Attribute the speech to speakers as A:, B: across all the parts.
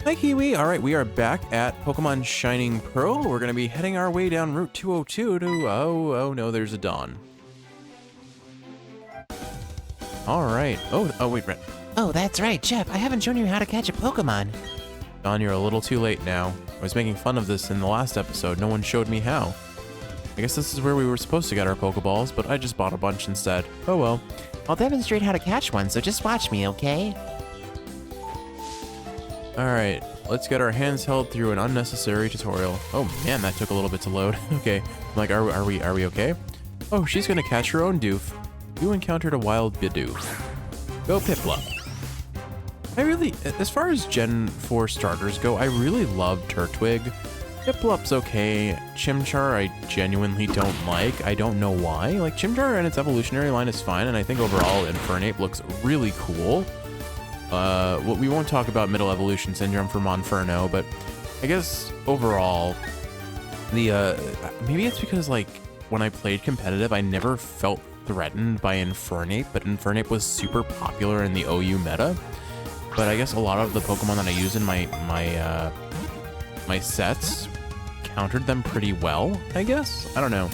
A: Hi Kiwi! Alright, we are back at Pokemon Shining Pearl. We're going to be heading our way down Route 202 to... Oh no, there's a Dawn. Alright. Oh wait, Ren.
B: Oh, that's right, Jeff. I haven't shown you how to catch a Pokemon.
A: Dawn, you're a little too late now. I was making fun of this in the last episode. No one showed me how. I guess this is where we were supposed to get our Pokeballs, but I just bought a bunch instead. Oh well.
B: I'll demonstrate how to catch one, so just watch me, okay?
A: Alright, let's get our hands held through an unnecessary tutorial. Oh man, that took a little bit to load. Okay, I'm like, are we okay? Oh, she's gonna catch her own Doof. You encountered a wild Bidoof. Go Piplup. I really, as far as Gen 4 starters go, I really love Turtwig. Piplup's okay. Chimchar I genuinely don't like. I don't know why. Like, Chimchar and its evolutionary line is fine, and I think overall Infernape looks really cool. We won't talk about Middle Evolution Syndrome for Monferno, but I guess overall, maybe it's because, like, when I played competitive, I never felt threatened by Infernape, but Infernape was super popular in the OU meta. But I guess a lot of the Pokemon that I use in my sets countered them pretty well, I guess? I don't know.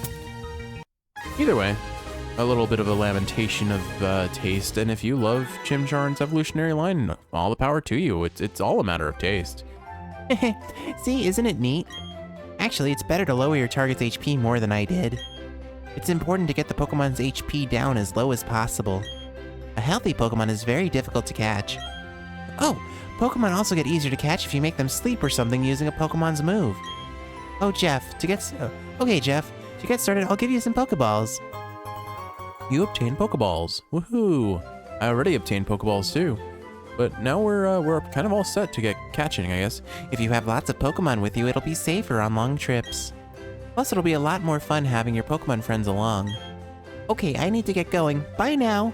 A: Either way, a little bit of a lamentation of taste, and if you love Chimchar and its evolutionary line, all the power to you. It's all a matter of taste.
B: See, isn't it neat? Actually, it's better to lower your target's HP more than I did. It's important to get the Pokemon's HP down as low as possible. A healthy Pokemon is very difficult to catch. Oh, Pokemon also get easier to catch if you make them sleep or something using a Pokemon's move. Oh, Jeff, okay, Jeff, to get started, I'll give you some Pokeballs.
A: You obtained Pokeballs. Woohoo! I already obtained Pokeballs too. But now we're kind of all set to get catching, I guess.
B: If you have lots of Pokemon with you, it'll be safer on long trips. Plus, it'll be a lot more fun having your Pokemon friends along. Okay, I need to get going. Bye now.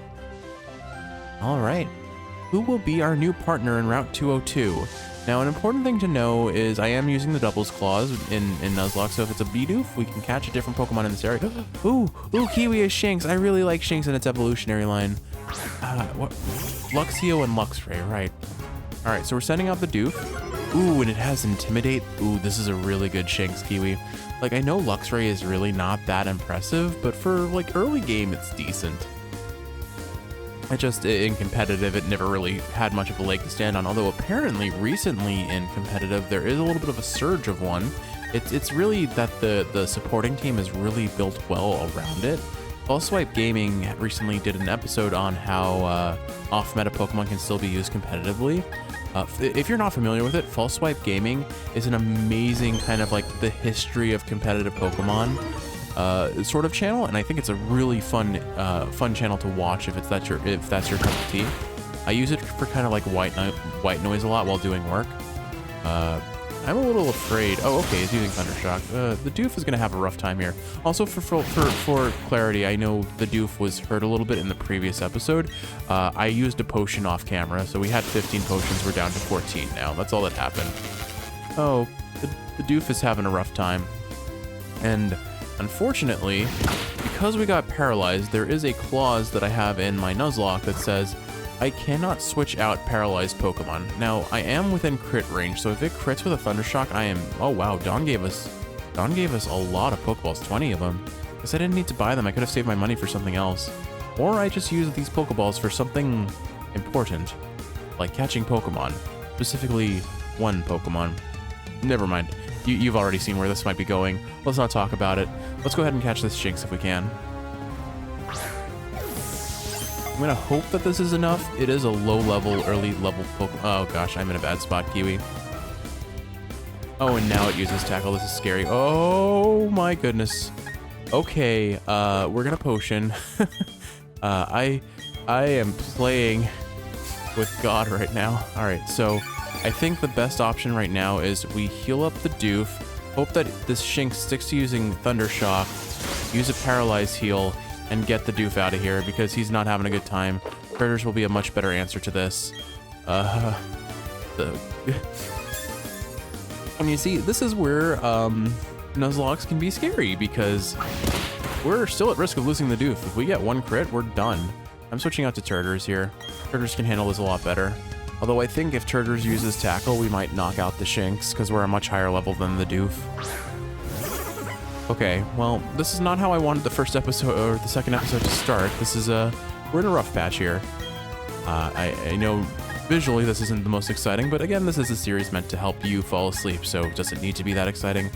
A: All right. Who will be our new partner in Route 202? Now, an important thing to know is I am using the doubles clause in Nuzlocke, so if it's a Bidoof, we can catch a different Pokemon in this area. Ooh, Kiwi is Shinx. I really like Shinx and its evolutionary line. What? Luxio and Luxray, right. All right, so we're sending out the Doof. Ooh, and it has Intimidate. Ooh, this is a really good Shinx, Kiwi. Like, I know Luxray is really not that impressive, but for, like, early game, it's decent. In competitive, it never really had much of a leg to stand on, although apparently recently in competitive, there is a little bit of a surge of one. It's really that the supporting team is really built well around it. False Swipe Gaming recently did an episode on how off-meta Pokemon can still be used competitively. If you're not familiar with it, False Swipe Gaming is an amazing kind of like the history of competitive Pokemon sort of channel, and I think it's a really fun channel to watch if that's your cup of tea. I use it for kind of like white noise a lot while doing work. I'm a little afraid. Oh, okay, he's using Thundershock. The Doof is gonna have a rough time here. Also, for clarity, I know the Doof was hurt a little bit in the previous episode. I used a potion off camera, so we had 15 potions. We're down to 14 now. That's all that happened. Oh, the Doof is having a rough time, and unfortunately, because we got paralyzed, there is a clause that I have in my Nuzlocke that says I cannot switch out paralyzed Pokemon. Now, I am within crit range, so if it crits with a Thundershock, I am... Oh wow, Dawn gave us a lot of Pokeballs, 20 of them. Because I didn't need to buy them, I could have saved my money for something else. Or I just use these Pokeballs for something important, like catching Pokemon. Specifically, one Pokemon. Never mind. You've already seen where this might be going. Let's not talk about it. Let's go ahead and catch this Shinx if we can. I'm gonna hope that this is enough. It is a low-level, early-level Pokemon. Oh gosh, I'm in a bad spot, Kiwi. Oh, and now it uses Tackle. This is scary. Oh my goodness. Okay, we're gonna potion. I am playing with God right now. All right, so I think the best option right now is we heal up the Doof, hope that this Shinx sticks to using Thundershock, use a Paralyze heal, and get the Doof out of here because he's not having a good time. Critters will be a much better answer to this. And you see, this is where Nuzlocke can be scary because we're still at risk of losing the Doof. If we get one crit, we're done. I'm switching out to Turters here. Turters can handle this a lot better. Although I think if Turtles uses Tackle, we might knock out the Shinx, because we're a much higher level than the Doof. Okay, well, this is not how I wanted the first episode, or the second episode to start. This is we're in a rough patch here. I know visually this isn't the most exciting, but again, this is a series meant to help you fall asleep, so does it need to be that exciting?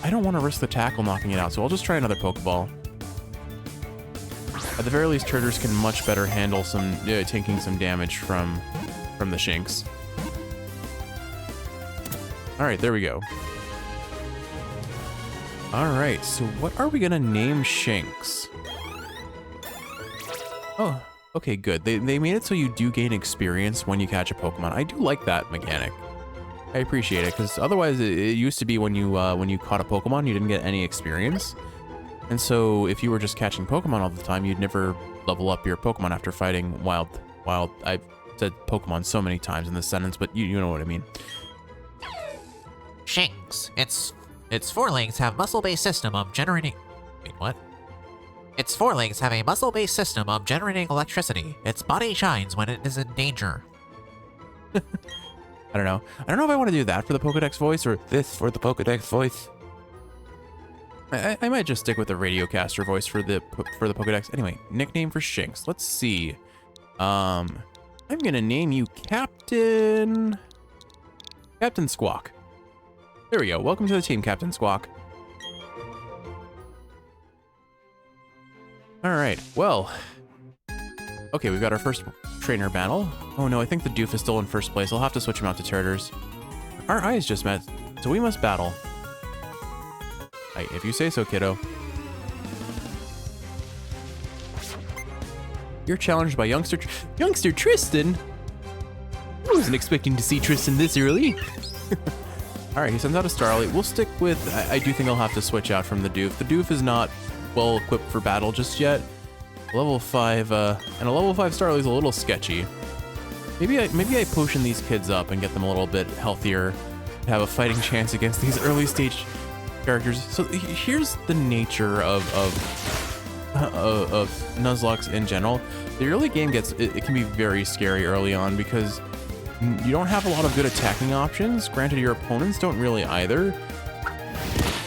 A: I don't want to risk the Tackle knocking it out, so I'll just try another Pokeball. At the very least, Turtles can much better handle taking some damage from the Shinx. Alright, there we go. Alright, so what are we gonna name Shinx? Oh, okay, good. They made it so you do gain experience when you catch a Pokemon. I do like that mechanic. I appreciate it, because otherwise it used to be when you caught a Pokemon, you didn't get any experience. And so if you were just catching Pokemon all the time, you'd never level up your Pokemon after fighting wild. I've said Pokemon so many times in this sentence, but you know what I mean.
C: Shinx. Its forelegs have muscle-based system of generating... Wait, what? Its forelegs have a muscle-based system of generating electricity. Its body shines when it is in danger.
A: I don't know. I don't know if I want to do that for the Pokedex voice or this for the Pokedex voice. I might just stick with the Radiocaster voice for the Pokedex. Anyway, nickname for Shinx. Let's see. I'm gonna name you Captain Squawk. There we go. Welcome to the team, Captain Squawk. All right. Well. Okay, we've got our first trainer battle. Oh no, I think the Doof is still in first place. I'll have to switch him out to Turtles. Our eyes just met, so we must battle. If you say so, kiddo. You're challenged by youngster Tristan. I wasn't expecting to see Tristan this early. All right, he sends out a Starly. We'll stick with. I do think I'll have to switch out from the Doof. The Doof is not well equipped for battle just yet. Level 5 and a level 5 Starly is a little sketchy. Maybe I potion these kids up and get them a little bit healthier to have a fighting chance against these early stage characters. So here's the nature of Nuzlocke in general. The early game it can be very scary early on because you don't have a lot of good attacking options. Granted, your opponents don't really either,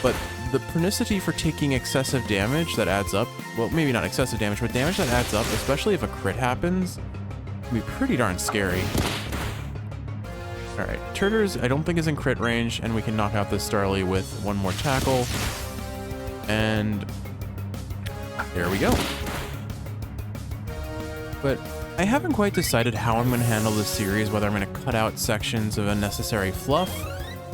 A: but the chronicity for taking excessive damage that adds up, well, maybe not excessive damage, but damage that adds up, especially if a crit happens, can be pretty darn scary. All right, Turtles I don't think is in crit range, and we can knock out this Starly with one more tackle. And there we go. But I haven't quite decided how I'm going to handle this series, whether I'm going to cut out sections of unnecessary fluff,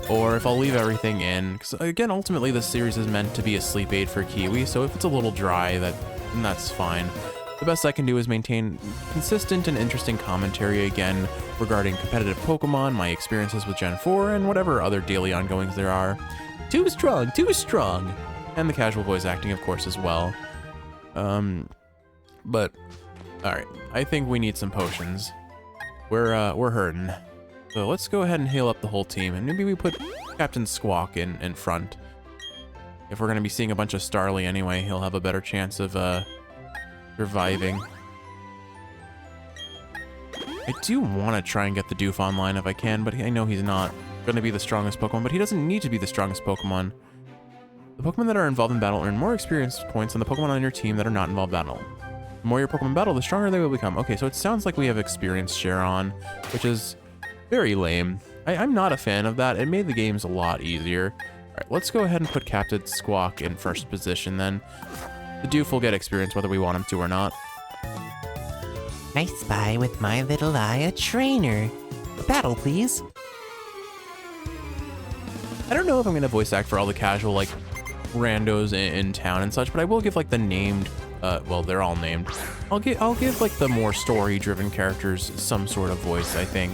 A: or if I'll leave everything in. Because again, ultimately this series is meant to be a sleep aid for Kiwi, so if it's a little dry, then that's fine. The best I can do is maintain consistent and interesting commentary again regarding competitive Pokemon, my experiences with Gen 4, and whatever other daily ongoings there are. Too strong, too strong! And the casual voice acting, of course, as well. But, alright, I think we need some potions. We're hurting. So let's go ahead and heal up the whole team, and maybe we put Captain Squawk in front. If we're gonna be seeing a bunch of Starly anyway, he'll have a better chance of, reviving. I do want to try and get the Doof online if I can, but I know he's not going to be the strongest Pokemon, but he doesn't need to be the strongest Pokemon. The Pokemon that are involved in battle earn more experience points than the Pokemon on your team that are not involved in battle. The more your Pokemon battle, the stronger they will become. Okay, so it sounds like we have experience share on, which is very lame. I'm not a fan of that. It made the games a lot easier. All right, let's go ahead and put Captain Squawk in first position then. The Doof will get experience whether we want him to or not.
B: I spy with my little eye a trainer. Battle, please.
A: I don't know if I'm going to voice act for all the casual, like, randos in town and such, but I will give, like, the named, well, they're all named. I'll give, like, the more story-driven characters some sort of voice, I think.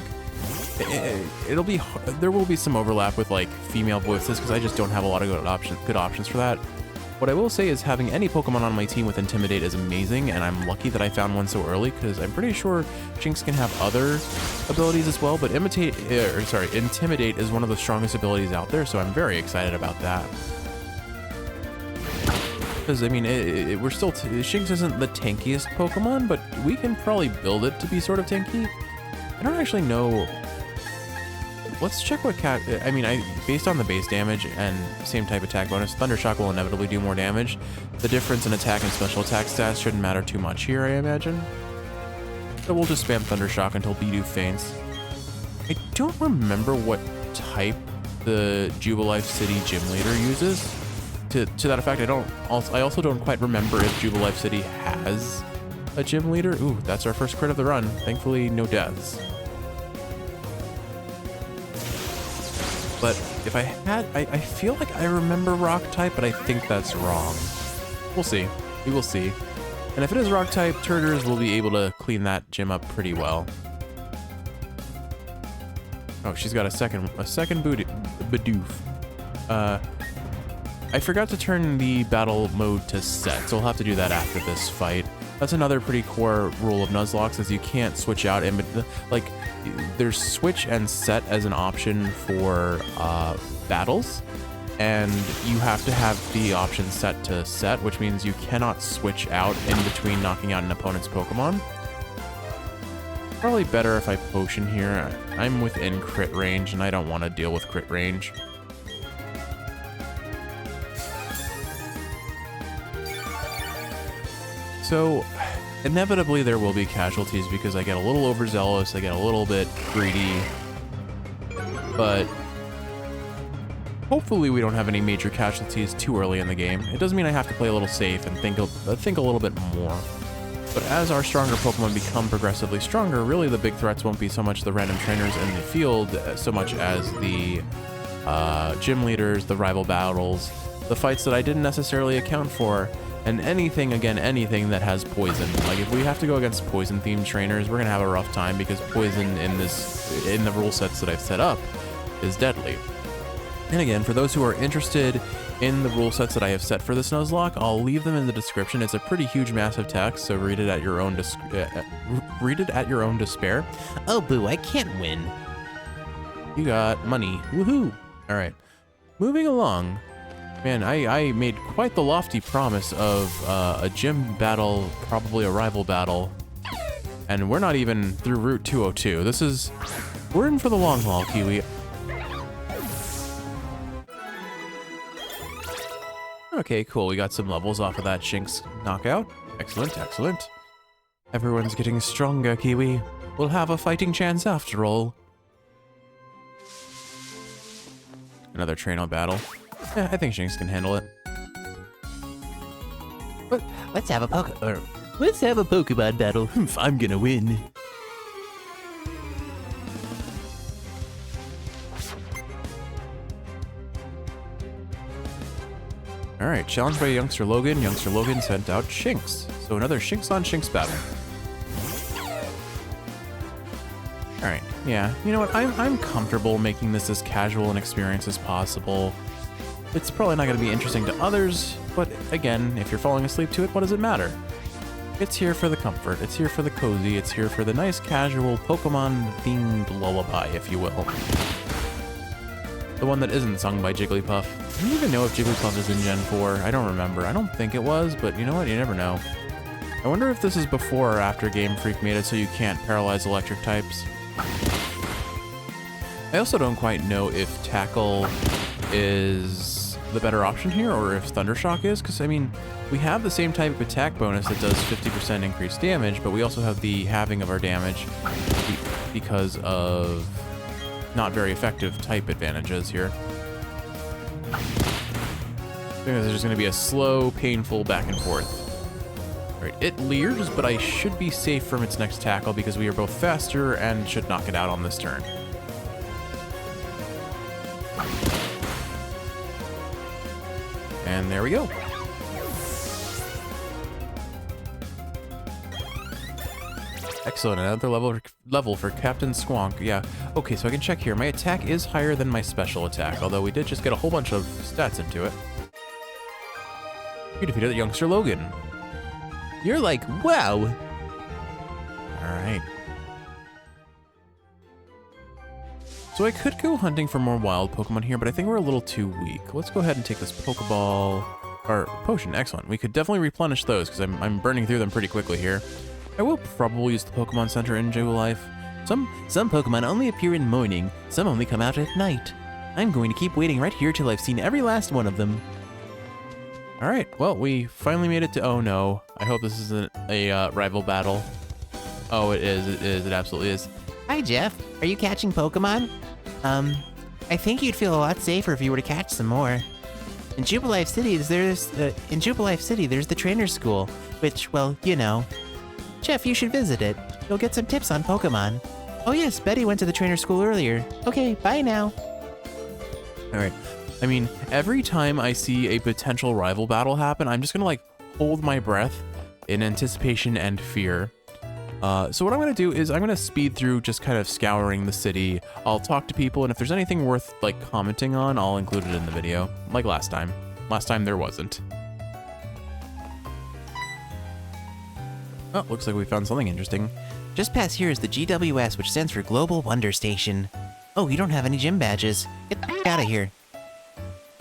A: There will be some overlap with, like, female voices, because I just don't have a lot of good options for that. What I will say is having any Pokemon on my team with Intimidate is amazing, and I'm lucky that I found one so early, because I'm pretty sure Shinx can have other abilities as well, but Intimidate is one of the strongest abilities out there, so I'm very excited about that. Because, I mean, Shinx isn't the tankiest Pokemon, but we can probably build it to be sort of tanky. I don't actually know. Let's check what I mean, based on the base damage and same type attack bonus, Thundershock will inevitably do more damage. The difference in attack and special attack stats shouldn't matter too much here, I imagine. So we'll just spam Thundershock until Bidoof faints. I don't remember what type the Jubilife City gym leader uses. To that effect, I also don't quite remember if Jubilife City has a gym leader. Ooh, that's our first crit of the run. Thankfully, no deaths. But if I had, I feel like I remember rock type, but I think that's wrong. We'll see. We will see. And if it is rock type, Turters will be able to clean that gym up pretty well. Oh, she's got a second Bidoof. I forgot to turn the battle mode to set, so we'll have to do that after this fight. That's another pretty core rule of Nuzlocke, is you can't switch out in, like, there's switch and set as an option for battles, and you have to have the option set to set, which means you cannot switch out in between knocking out an opponent's Pokemon. Probably better if I potion here. I'm within crit range, and I don't want to deal with crit range. So, inevitably there will be casualties because I get a little overzealous, I get a little bit greedy, but hopefully we don't have any major casualties too early in the game. It doesn't mean I have to play a little safe and think a little bit more. But as our stronger Pokemon become progressively stronger, really the big threats won't be so much the random trainers in the field, so much as the gym leaders, the rival battles, the fights that I didn't necessarily account for, and anything that has poison. Like, if we have to go against poison-themed trainers, we're gonna have a rough time because poison in the rule sets that I've set up is deadly. And again, for those who are interested in the rule sets that I have set for this Nuzlocke, I'll leave them in the description. It's a pretty huge, massive text, so read it at your own despair.
B: Oh boo, I can't win.
A: You got money. Woohoo! All right, moving along. Man, I made quite the lofty promise of a gym battle, probably a rival battle, and we're not even through Route 202. We're in for the long haul, Kiwi. Okay, cool. We got some levels off of that Shinx knockout. Excellent, excellent. Everyone's getting stronger, Kiwi. We'll have a fighting chance after all. Another Traino battle. Yeah, I think Shinx can handle it.
B: Let's have a Pokemon battle. I'm gonna win.
A: Alright, challenged by Youngster Logan. Youngster Logan sent out Shinx. So another Shinx on Shinx battle. Alright, yeah. You know what? I'm comfortable making this as casual an experience as possible. It's probably not going to be interesting to others, but again, if you're falling asleep to it, what does it matter? It's here for the comfort, it's here for the cozy, it's here for the nice, casual, Pokemon-themed lullaby, if you will. The one that isn't sung by Jigglypuff. I don't even know if Jigglypuff is in Gen 4. I don't remember. I don't think it was, but you know what? You never know. I wonder if this is before or after Game Freak made it so you can't paralyze electric types. I also don't quite know if Tackle is the better option here, or if Thundershock is, because I mean, we have the same type of attack bonus that does 50% increased damage, but we also have the halving of our damage because of not very effective type advantages here. I think there's just going to be a slow, painful back and forth. Alright, it leers, but I should be safe from its next tackle because we are both faster and should knock it out on this turn. And there we go. Excellent, another level for Captain Squonk. Yeah, okay, so I can check here. My attack is higher than my special attack, although we did just get a whole bunch of stats into it. You defeated the Youngster Logan. You're like, wow. Alright. So I could go hunting for more wild Pokemon here, but I think we're a little too weak. Let's go ahead and take this Pokeball, or potion, excellent. We could definitely replenish those because I'm burning through them pretty quickly here. I will probably use the Pokemon Center in Jubilife.
B: Some Pokemon only appear in the morning, some only come out at night. I'm going to keep waiting right here till I've seen every last one of them.
A: All right, well, we finally made it to Oh No. I hope this isn't a rival battle. Oh, it is, it absolutely is.
B: Hi, Jeff. Are you catching Pokemon? I think you'd feel a lot safer if you were to catch some more. In Jubilife City, there's the trainer school, which, well, you know. Jeff, you should visit it. You'll get some tips on Pokemon. Oh yes, Betty went to the trainer school earlier. Okay, bye now.
A: All right. I mean, every time I see a potential rival battle happen, I'm just gonna like hold my breath in anticipation and fear. So what I'm gonna do is I'm gonna speed through just kind of scouring the city. I'll talk to people, and if there's anything worth like commenting on, I'll include it in the video, like last time. Last time there wasn't. Oh, looks like we found something interesting.
B: Just past here is the GWS, which stands for Global Wonder Station. Oh, you don't have any gym badges. Get the f*** out of here.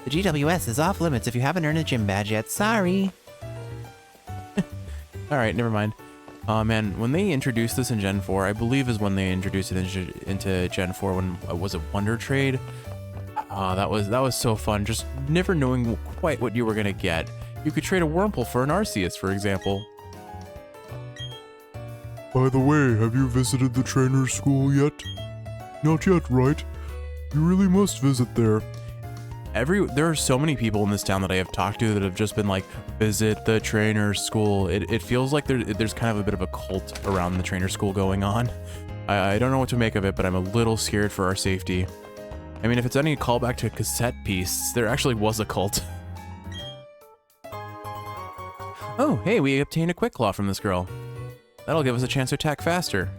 B: The GWS is off limits if you haven't earned a gym badge yet. Sorry.
A: All right, never mind. Man, when they introduced this in Gen 4, I believe is when they introduced it into Gen 4 when, was it Wonder Trade? That was so fun, just never knowing quite what you were gonna get. You could trade a Wurmple for an Arceus, for example.
D: By the way, have you visited the trainer school yet? Not yet, right? You really must visit there.
A: There are so many people in this town that I have talked to that have just been like, visit the trainer school. It feels like there's kind of a bit of a cult around the trainer school going on. I don't know what to make of it, but I'm a little scared for our safety. I mean, if it's any callback to cassette piece, there actually was a cult. Oh, hey, we obtained a Quick Claw from this girl. That'll give us a chance to attack faster.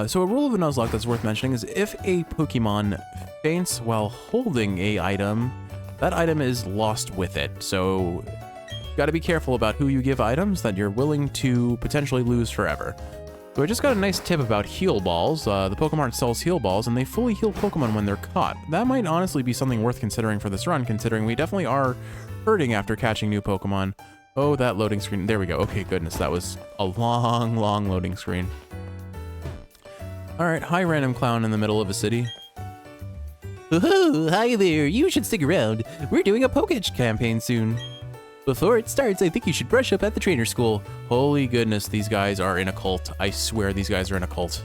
A: So a rule of the Nuzlocke that's worth mentioning is if a Pokemon faints while holding a item, that item is lost with it. So you gotta be careful about who you give items that you're willing to potentially lose forever. So I just got a nice tip about heal balls. The Pokemon sells heal balls, and they fully heal Pokemon when they're caught. That might honestly be something worth considering for this run, considering we definitely are hurting after catching new Pokemon. Oh, that loading screen. There we go. Okay, goodness, that was a long, long loading screen. All right, hi, random clown in the middle of a city.
B: Woohoo! Hi there! You should stick around. We're doing a Pokédex campaign soon. Before it starts, I think you should brush up at the trainer school.
A: Holy goodness, these guys are in a cult. I swear these guys are in a cult.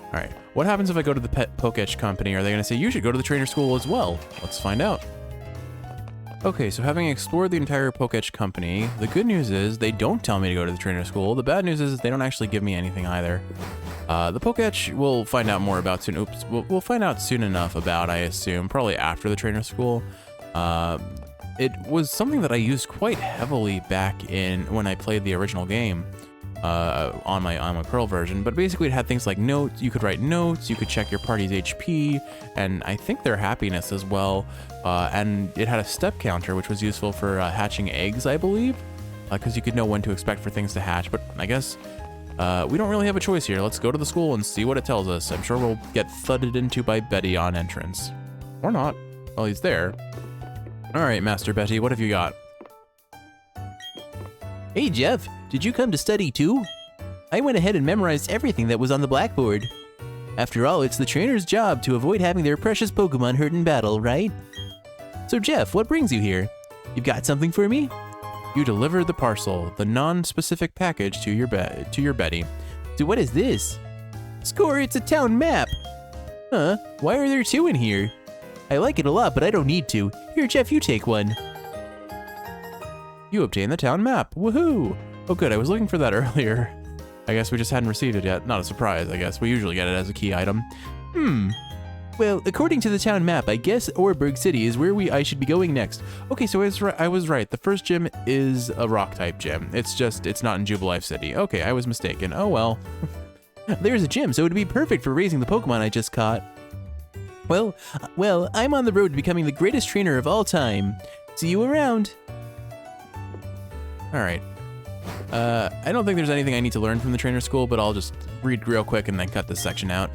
A: All right, what happens if I go to the pet Pokédex company? Are they gonna say, you should go to the trainer school as well? Let's find out. Okay, so having explored the entire Pokédex company, the good news is they don't tell me to go to the trainer school. The bad news is they don't actually give me anything either. The Pokédex we'll find out more about soon. Oops, we'll find out soon enough about, I assume, probably after the trainer school. It was something that I used quite heavily back in when I played the original game on my Pearl version. But basically, it had things like notes. You could write notes. You could check your party's HP, and I think their happiness as well. And it had a step counter, which was useful for hatching eggs, I believe, because you could know when to expect for things to hatch. But I guess we don't really have a choice here. Let's go to the school and see what it tells us. I'm sure we'll get thudded into by Betty on entrance. Or not. Well, he's there. All right, Master Betty, what have you got?
B: Hey, Jeff. Did you come to study too? I went ahead and memorized everything that was on the blackboard. After all, it's the trainer's job to avoid having their precious Pokemon hurt in battle, right? So Jeff, what brings you here? You've got something for me?
A: You delivered the parcel, the non-specific package to your Betty.
B: So what is this? Score, it's a town map! Huh, why are there two in here? I like it a lot, but I don't need to. Here, Jeff, you take one.
A: You obtained the town map, woohoo! Oh good, I was looking for that earlier. I guess we just hadn't received it yet. Not a surprise, I guess. We usually get it as a key item.
B: Well, according to the town map, I guess Orberg City is where I should be going next.
A: Okay, so I was right. The first gym is a rock-type gym. It's not in Jubilife City. Okay, I was mistaken. Oh well.
B: There's a gym, so it'd be perfect for raising the Pokemon I just caught. Well, I'm on the road to becoming the greatest trainer of all time. See you around.
A: All right. I don't think there's anything I need to learn from the trainer school, but I'll just read real quick and then cut this section out.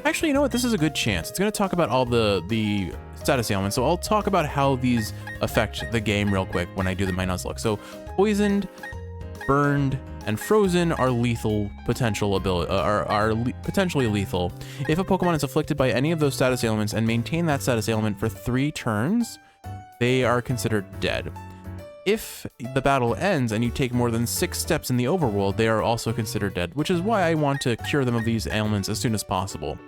A: Actually, you know what? This is a good chance. It's going to talk about all the status ailments, so I'll talk about how these affect the game real quick when I do my Nuzlocke. So Poisoned, burned, and frozen are lethal potential ability potentially lethal. If a Pokemon is afflicted by any of those status ailments and maintain that status ailment for 3 turns, they are considered dead. If the battle ends and you take more than 6 steps in the overworld, they are also considered dead, which is why I want to cure them of these ailments as soon as possible.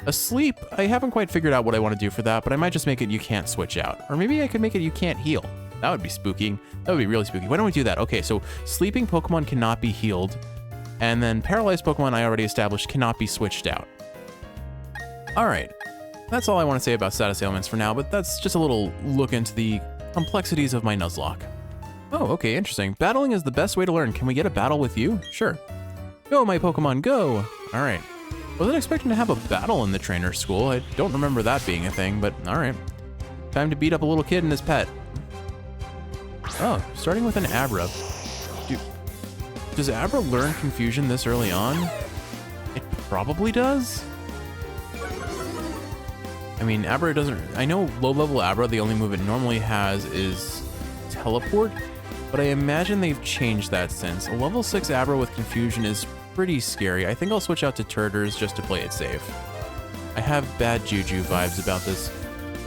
A: Asleep, I haven't quite figured out what I want to do for that, but I might just make it you can't switch out. Or maybe I could make it you can't heal. That would be spooky. That would be really spooky. Why don't we do that? Okay, so sleeping Pokemon cannot be healed, and then paralyzed Pokemon I already established cannot be switched out. All right, that's all I want to say about status ailments for now, but that's just a little look into the complexities of my Nuzlocke. Oh, okay, interesting. Battling is the best way to learn. Can we get a battle with you? Sure. Go, my Pokemon, go! All right. Wasn't expecting to have a battle in the trainer school. I don't remember that being a thing, but all right. Time to beat up a little kid and his pet. Oh, starting with an Abra. Does Abra learn Confusion this early on? It probably does. I mean, Abra doesn't... I know low-level Abra, the only move it normally has is Teleport, but I imagine they've changed that since. A level 6 Abra with Confusion is pretty scary. I think I'll switch out to Turters just to play it safe. I have bad juju vibes about this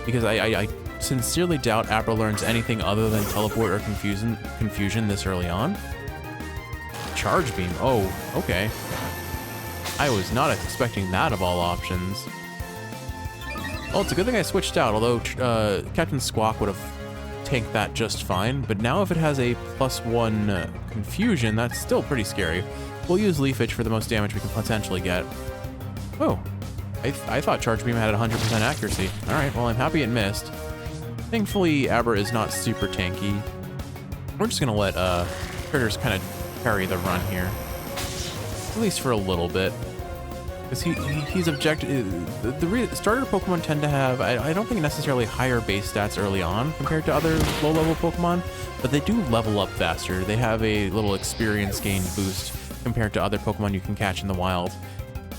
A: because I sincerely doubt Abra learns anything other than Teleport or Confusion this early on. Charge Beam, oh, okay. I was not expecting that of all options. Well, it's a good thing I switched out, although Captain Squawk would have tanked that just fine, but now if it has a +1 Confusion, that's still pretty scary. We'll use Leafage for the most damage we can potentially get. Oh, I thought Charge Beam had 100% accuracy. All right, well, I'm happy it missed. Thankfully, Abra is not super tanky. We're just gonna let Critters kind of carry the run here, at least for a little bit, because he's objective. The starter Pokemon tend to have, I don't think necessarily higher base stats early on compared to other low-level Pokemon, but they do level up faster. They have a little experience gain boost compared to other Pokemon you can catch in the wild.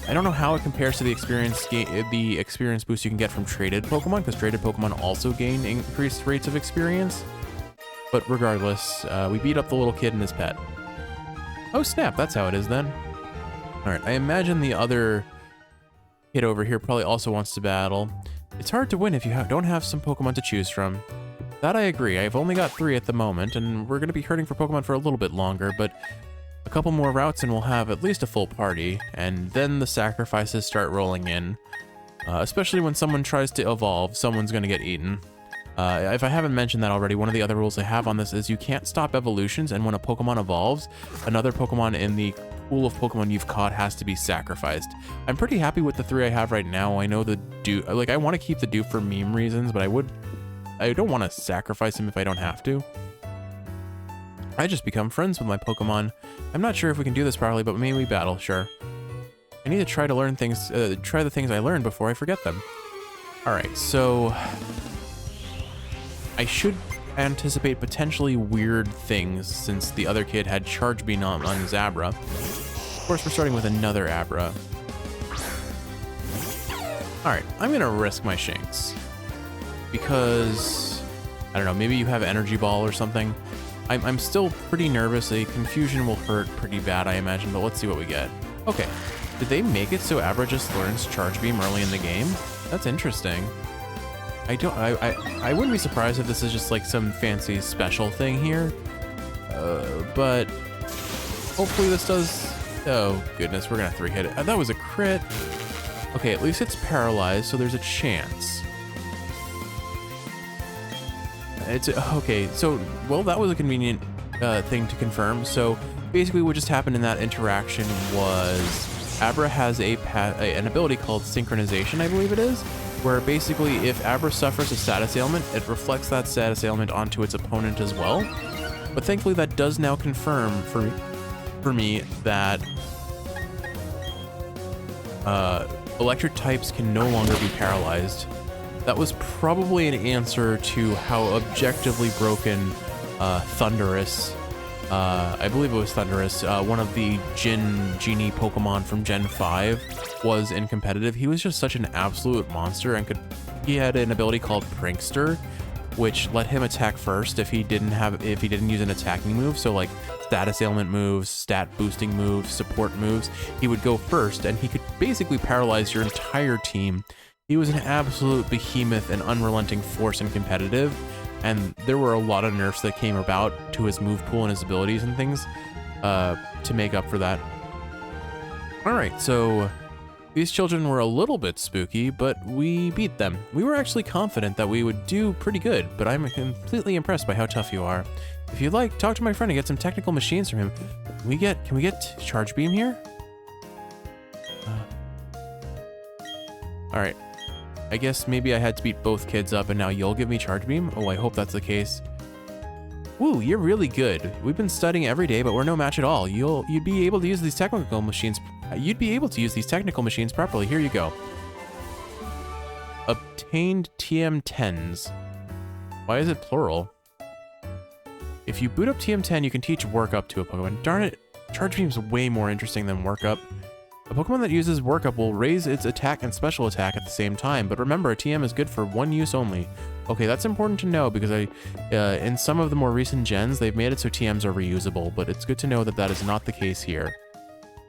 A: I don't know how it compares to the experience boost you can get from traded Pokemon, because traded Pokemon also gain increased rates of experience. But regardless, we beat up the little kid and his pet. Oh snap, that's how it is then. Alright, I imagine the other kid over here probably also wants to battle. It's hard to win if you don't have some Pokemon to choose from. That I agree, I've only got 3 at the moment, and we're going to be hurting for Pokemon for a little bit longer, but a couple more routes and we'll have at least a full party, and then the sacrifices start rolling in. Especially when someone tries to evolve, someone's going to get eaten. If I haven't mentioned that already, one of the other rules I have on this is you can't stop evolutions, and when a Pokemon evolves, another Pokemon in the pool of Pokemon you've caught has to be sacrificed. I'm pretty happy with the 3 I have right now. I know the Doof, like I want to keep the Doof for meme reasons, but I don't want to sacrifice him if I don't have to. I just become friends with my Pokemon. I'm not sure if we can do this properly, but maybe we battle, sure. I need to try to learn things, try the things I learned before I forget them. Alright, so I should anticipate potentially weird things since the other kid had Charge Beam on his Abra. Of course, we're starting with another Abra. Alright, I'm gonna risk my Shanks. Because, I don't know, maybe you have Energy Ball or something. I'm still pretty nervous. A Confusion will hurt pretty bad, I imagine, but let's see what we get. Okay, did they make it so Abra just learns Charge Beam early in the game? That's interesting. I wouldn't be surprised if this is just like some fancy special thing here, but hopefully this does. Oh goodness, we're gonna 3-hit it. That was a crit. Okay, at least it's paralyzed, so there's a chance. It's okay. So well, that was a convenient thing to confirm. So basically, what just happened in that interaction was Abra has an ability called Synchronization, I believe it is, where basically if Abra suffers a status ailment, it reflects that status ailment onto its opponent as well. But thankfully that does now confirm for me that electric types can no longer be paralyzed. That was probably an answer to how objectively broken Thundurus, I believe it was Thundurus, one of the Genie Pokemon from Gen 5 was in competitive. He was just such an absolute monster and he had an ability called Prankster which let him attack first if he didn't use an attacking move. So like status ailment moves, stat boosting moves, support moves, he would go first, and he could basically paralyze your entire team. He was an absolute behemoth and unrelenting force in competitive, and there were a lot of nerfs that came about to his move pool and his abilities and things to make up for that. All right, so these children were a little bit spooky, but we beat them. We were actually confident that we would do pretty good, but I'm completely impressed by how tough you are. If you'd like, talk to my friend and get some technical machines from him. Can we get Charge Beam here? All right. I guess maybe I had to beat both kids up and now you'll give me Charge Beam? Oh, I hope that's the case. Woo, you're really good. We've been studying every day, but we're no match at all. You'd be able to use these technical machines. You'd be able to use these technical machines properly. Here you go. Obtained TM10s. Why is it plural? If you boot up TM10, you can teach Work Up to a Pokemon. Darn it, Charge Beam's way more interesting than Work Up. A Pokemon that uses Work Up will raise its attack and special attack at the same time, but remember, a TM is good for one use only. Okay, that's important to know because in some of the more recent gens, they've made it so TMs are reusable, but it's good to know that that is not the case here.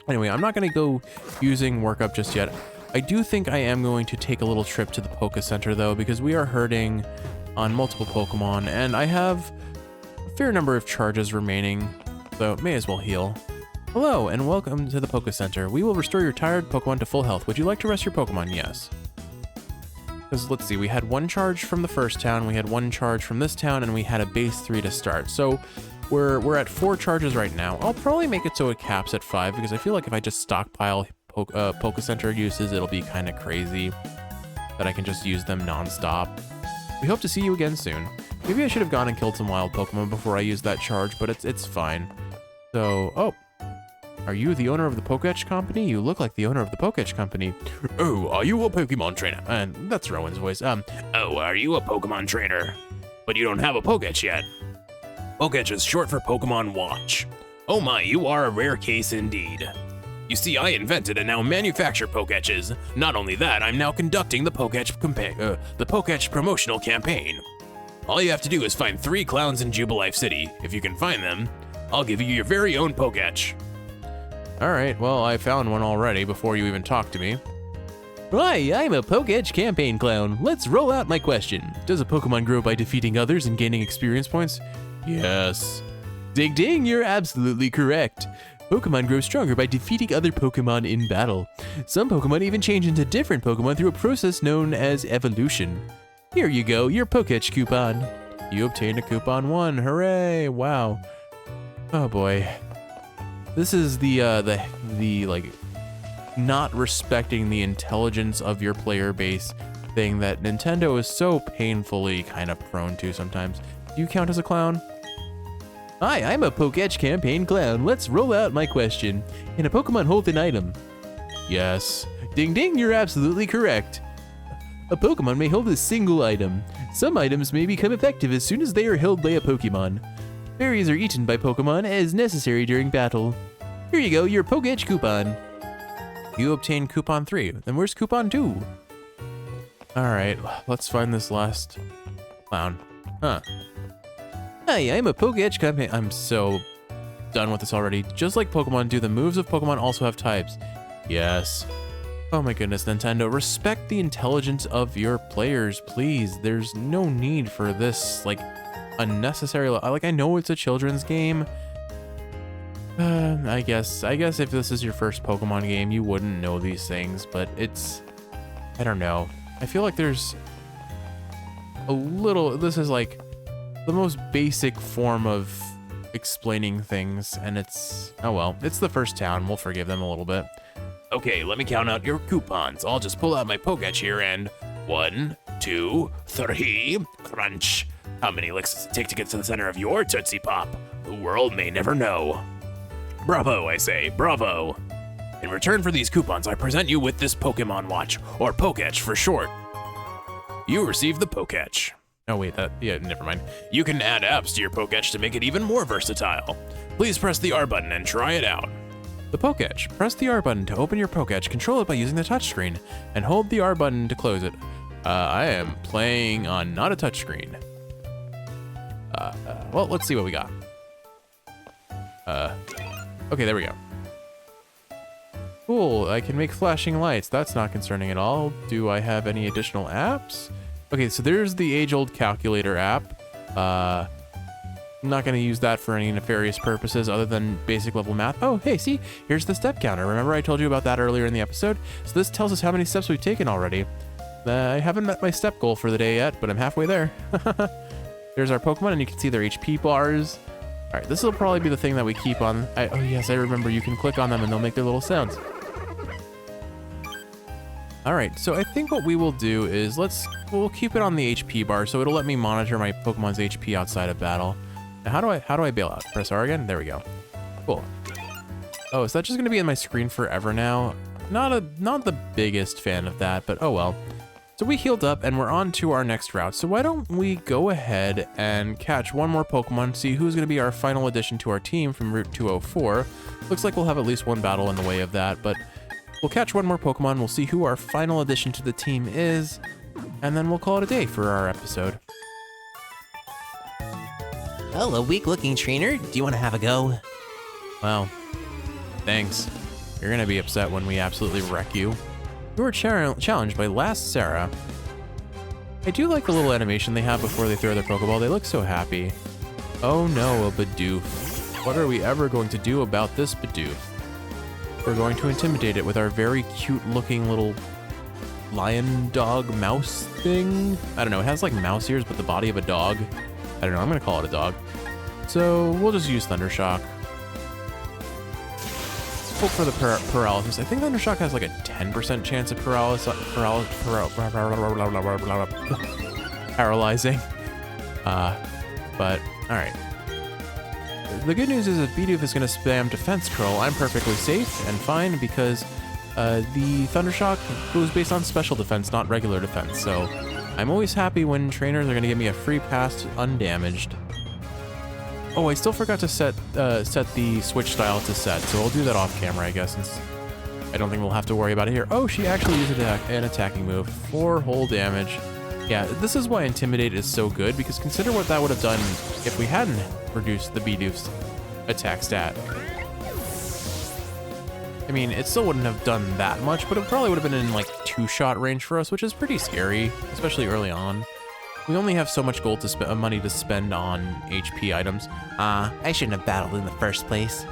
A: Anyway, I'm not going to go using Work Up just yet. I do think I am going to take a little trip to the Poke Center though, because we are hurting on multiple Pokemon, and I have a fair number of charges remaining, so may as well heal. Hello, and welcome to the Poke Center. We will restore your tired Pokemon to full health. Would you like to rest your Pokemon? Yes. Because let's see, we had one charge from the first town, we had one charge from this town, and we had a base 3 to start. So we're at 4 charges right now. I'll probably make it so it caps at 5, because I feel like if I just stockpile Poke Center uses, it'll be kind of crazy that I can just use them non-stop. We hope to see you again soon. Maybe I should have gone and killed some wild Pokemon before I used that charge, but it's fine. So, oh. Are you the owner of the Pokedex company? You look like the owner of the Pokedex company.
E: Oh, are you a Pokemon trainer?
A: That's Rowan's voice.
E: Oh, are you a Pokemon trainer? But you don't have a Pokedex yet. Pokedex is short for Pokemon Watch. Oh my, you are a rare case indeed. You see, I invented and now manufacture Pokedexes. Not only that, I'm now conducting the Pokedex promotional campaign. All you have to do is find 3 clowns in Jubilife City. If you can find them, I'll give you your very own Pokedex.
A: All right, well, I found one already before you even talked to me. Hi, I'm a Pokedex campaign clown. Let's roll out my question. Does a Pokemon grow by defeating others and gaining experience points? Yes. Ding ding, you're absolutely correct. Pokemon grow stronger by defeating other Pokemon in battle. Some Pokemon even change into different Pokemon through a process known as evolution. Here you go, your Pokedex coupon. You obtained a coupon 1, hooray, wow. Oh boy. This is the like not respecting the intelligence of your player base thing that Nintendo is so painfully kind of prone to sometimes. Do you count as a clown? Hi, I'm a Pokedex campaign clown. Let's roll out my question. Can a Pokemon hold an item? Yes. Ding ding, you're absolutely correct. A Pokemon may hold a single item. Some items may become effective as soon as they are held by a Pokemon. Berries are eaten by Pokemon as necessary during battle. Here you go, your Pokedex coupon. You obtained coupon 3. Then where's coupon 2? Alright, let's find this last clown. Huh. Hi, I'm a Pokedex campaign. I'm so done with this already. Just like Pokemon do, the moves of Pokemon also have types. Yes. Oh my goodness, Nintendo, respect the intelligence of your players, please. There's no need for this, like, unnecessary, like, I know it's a children's game. I guess if this is your first Pokemon game, you wouldn't know these things, but it's, I don't know. I feel like there's a little, this is like the most basic form of explaining things, and it's, oh well, it's the first town, we'll forgive them a little bit.
E: Okay, let me count out your coupons. I'll just pull out my Pokedex here and 1, 2, 3, crunch. How many licks does it take to get to the center of your Tootsie Pop? The world may never know. Bravo, I say, bravo. In return for these coupons, I present you with this Pokemon Watch, or Pokedex for short. You receive the Pokedex.
A: Oh wait, yeah, never mind.
E: You can add apps to your Pokedex to make it even more versatile. Please press the R button and try it out.
A: The Pokedex. Press the R button to open your Pokedex, control it by using the touchscreen, and hold the R button to close it. I am playing on not a touchscreen. Well, let's see what we got. Okay, there we go. Cool, I can make flashing lights. That's not concerning at all. Do I have any additional apps? Okay, so there's the age-old calculator app. I'm not gonna use that for any nefarious purposes other than basic level math. Oh, hey, see, here's the step counter. Remember I told you about that earlier in the episode? So this tells us how many steps we've taken already. I haven't met my step goal for the day yet, but I'm halfway there. There's our Pokemon, and you can see their HP bars. All right, this will probably be the thing that we keep on. Oh yes, I remember, you can click on them and they'll make their little sounds. All right, so I think what we will do is we'll keep it on the HP bar, so it'll let me monitor my Pokemon's HP outside of battle. Now, how do I bail out? Press R again. There we go. Cool. Oh, is that just gonna be in my screen forever now? Not the biggest fan of that, but oh well. So we healed up and we're on to our next route. So why don't we go ahead and catch one more Pokemon, see who's gonna be our final addition to our team from Route 204. Looks like we'll have at least one battle in the way of that, but we'll catch one more Pokemon, we'll see who our final addition to the team is, and then we'll call it a day for our episode.
B: Oh, a weak-looking trainer. Do you want to have a go?
A: Well, thanks. You're gonna be upset when we absolutely wreck you. You were challenged by Last Sarah. I do like the little animation they have before they throw their Pokeball. They look so happy. Oh no, a Bidoof. What are we ever going to do about this Bidoof? We're going to intimidate it with our very cute looking little lion dog mouse thing. I don't know, it has like mouse ears but the body of a dog. I don't know, I'm gonna call it a dog. So we'll just use Thundershock. Hope for the paralysis. I think Thundershock has like a 10% chance of paralyzing. But all right. The good news is if Bidoof is going to spam defense curl, I'm perfectly safe and fine because the Thundershock goes based on special defense, not regular defense. So I'm always happy when trainers are going to give me a free pass undamaged. Oh, I still forgot to set the switch style to set, so I'll do that off camera, I guess, since I don't think we'll have to worry about it here. Oh, she actually used an attacking move. 4 whole damage. Yeah, this is why Intimidate is so good, because consider what that would have done if we hadn't reduced the Bidoof's attack stat. I mean, it still wouldn't have done that much, but it probably would have been in like 2-shot range for us, which is pretty scary, especially early on. We only have so much gold to money to spend on HP items.
B: I shouldn't have battled in the first place.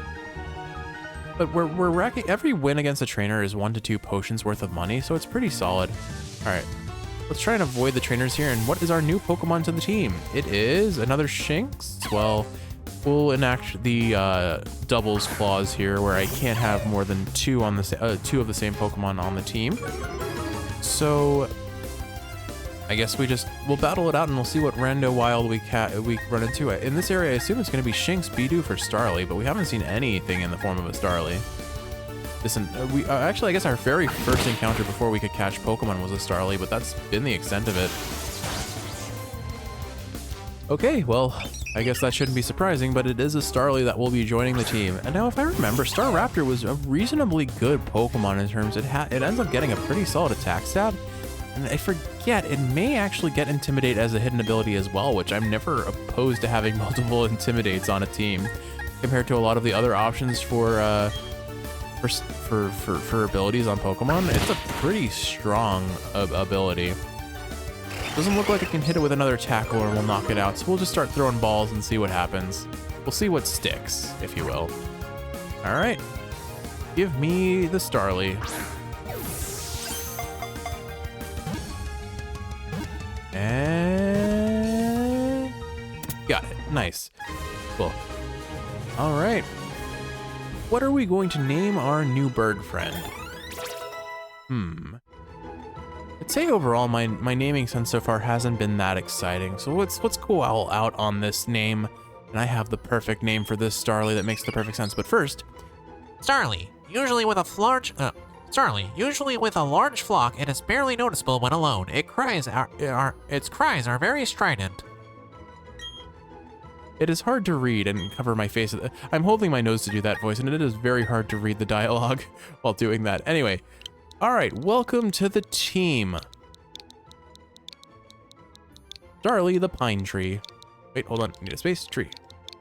A: But we're racking, every win against a trainer is 1 to 2 potions worth of money, so it's pretty solid. All right, let's try and avoid the trainers here. And what is our new Pokemon to the team? It is another Shinx. Well, we'll enact the doubles clause here, where I can't have more than 2 of the same Pokemon on the team. So I guess we'll battle it out and we'll see what rando wild we run into. In this area, I assume it's going to be Shinx, Bidoof, or Starly, but we haven't seen anything in the form of a Starly. Listen, actually, I guess our very first encounter before we could catch Pokemon was a Starly, but that's been the extent of it. Okay, well, I guess that shouldn't be surprising, but it is a Starly that will be joining the team. And now, if I remember, Staraptor was a reasonably good Pokemon in terms it ends up getting a pretty solid attack stat. And I forget, it may actually get Intimidate as a hidden ability as well, which I'm never opposed to having multiple Intimidates on a team, compared to a lot of the other options for abilities on Pokemon. It's a pretty strong ability. Doesn't look like it can hit it with another tackle or we'll knock it out, so we'll just start throwing balls and see what happens. We'll see what sticks, if you will. All right, give me the Starly. And got it. Nice. Cool. All right. What are we going to name our new bird friend? I'd say overall my naming sense so far hasn't been that exciting. So let's go all out on this name. And I have the perfect name for this Starly that makes the perfect sense. But first,
C: Starly, usually with a large flock, it is barely noticeable when alone. Its cries are very strident.
A: it is hard to read and cover my face. I'm holding my nose to do that voice, and it is very hard to read the dialogue while doing that. Anyway, all right, welcome to the team. Starly the Pine Tree. Wait, hold on. Need a space. Tree.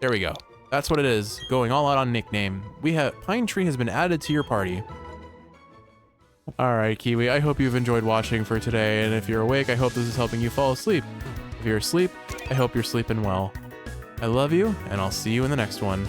A: There we go. That's what it is. Going all out on nickname. We have Pine Tree has been added to your party. All right, Kiwi. I hope you've enjoyed watching for today. And if you're awake, I hope this is helping you fall asleep. If you're asleep, I hope you're sleeping well. I love you, and I'll see you in the next one.